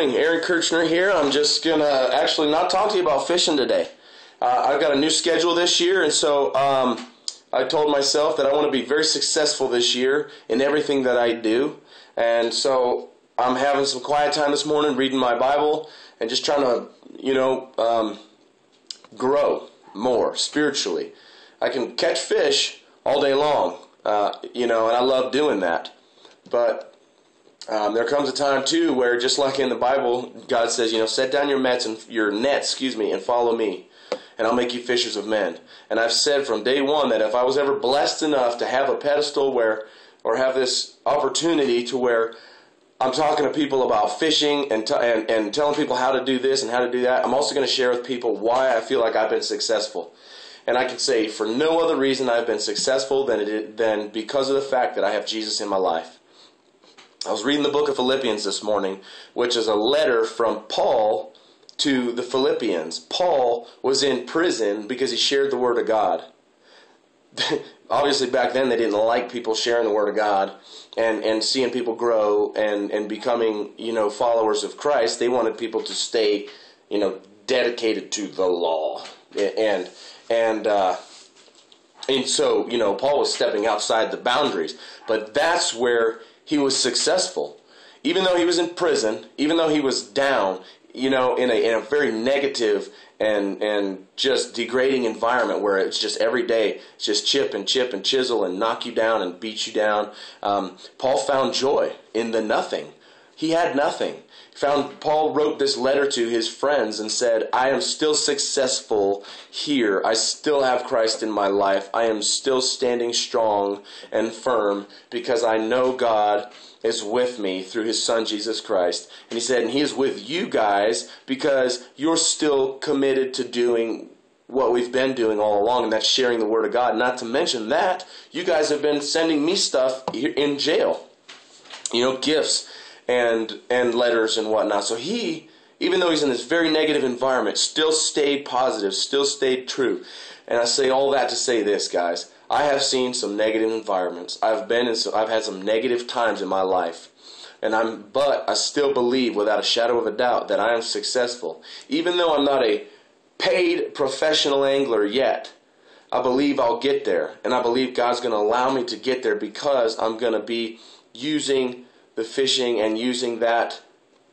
morning, Aaron Kirchner here. I'm just going to actually not talk to you about fishing today. I've got a new schedule this year, and so I told myself that I want to be very successful this year in everything that I do. And so I'm having some quiet time this morning, reading my Bible, and just trying to, grow more spiritually. I can catch fish all day long, and I love doing that. But there comes a time too where, just like in the Bible, God says, set down your nets and follow me, and I'll make you fishers of men. And I've said from day one that if I was ever blessed enough to have a pedestal or have this opportunity to where I'm talking to people about fishing and telling people how to do this and how to do that, I'm also going to share with people why I feel like I've been successful. And I can say for no other reason I've been successful than because of the fact that I have Jesus in my life. I was reading the book of Philippians this morning, which is a letter from Paul to the Philippians. Paul was in prison because he shared the Word of God. Obviously, back then they didn't like people sharing the Word of God and seeing people grow and becoming, followers of Christ. They wanted people to stay, dedicated to the law. And so, Paul was stepping outside the boundaries. But that's where he was successful. Even though he was in prison, even though he was down, in a very negative and just degrading environment where it's just every day, it's just chip and chisel and knock you down and beat you down. Paul found joy in the nothing. He had nothing. Paul wrote this letter to his friends and said, I am still successful here. I still have Christ in my life. I am still standing strong and firm because I know God is with me through his son Jesus Christ. And he said, and he is with you guys because you're still committed to doing what we've been doing all along, and that's sharing the Word of God. Not to mention that, you guys have been sending me stuff in jail. Gifts and letters and whatnot. So he, even though he's in this very negative environment, still stayed positive, still stayed true. And I say all that to say this, guys. I have seen some negative environments. I've had some negative times in my life. But I still believe without a shadow of a doubt that I am successful. Even though I'm not a paid professional angler yet, I believe I'll get there. And I believe God's going to allow me to get there because I'm going to be using the fishing and using that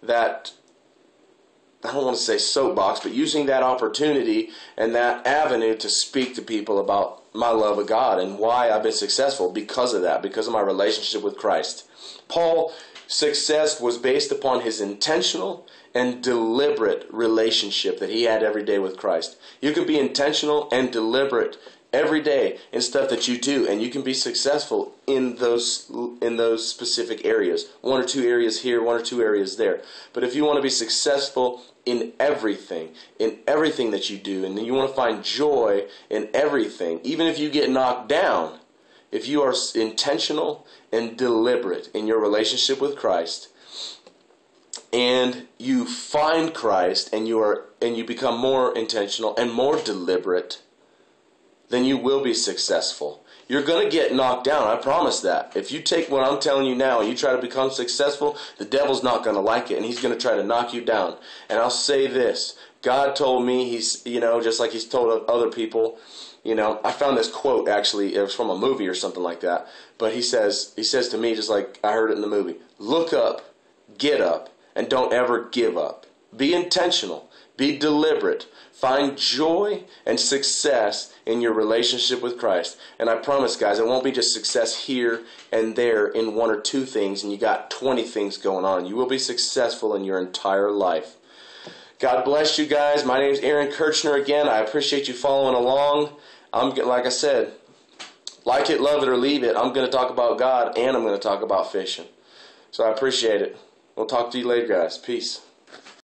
I don't want to say soapbox, but using that opportunity and that avenue to speak to people about my love of God and why I've been successful because of that, because of my relationship with Christ. Paul's success was based upon his intentional and deliberate relationship that he had every day with Christ. You can be intentional and deliberate every day in stuff that you do, and you can be successful in those specific areas. One or two areas here, one or two areas there. But if you want to be successful in everything that you do, and then you want to find joy in everything, even if you get knocked down, if you are intentional and deliberate in your relationship with Christ, and you find Christ and you become more intentional and more deliberate, then you will be successful. You're going to get knocked down, I promise that. If you take what I'm telling you now and you try to become successful, the devil's not going to like it, and he's going to try to knock you down. And I'll say this, God told me, he's, just like he's told other people, I found this quote, actually, it was from a movie or something like that, but he says to me, just like I heard it in the movie, look up, get up, and don't ever give up. Be intentional, be deliberate, find joy and success in your relationship with Christ. And I promise, guys, it won't be just success here and there in one or two things and you got 20 things going on. You will be successful in your entire life. God bless you guys. My name is Aaron Kirchner again. I appreciate you following along. Like I said, like it, love it, or leave it. I'm going to talk about God and I'm going to talk about fishing. So I appreciate it. We'll talk to you later, guys. Peace.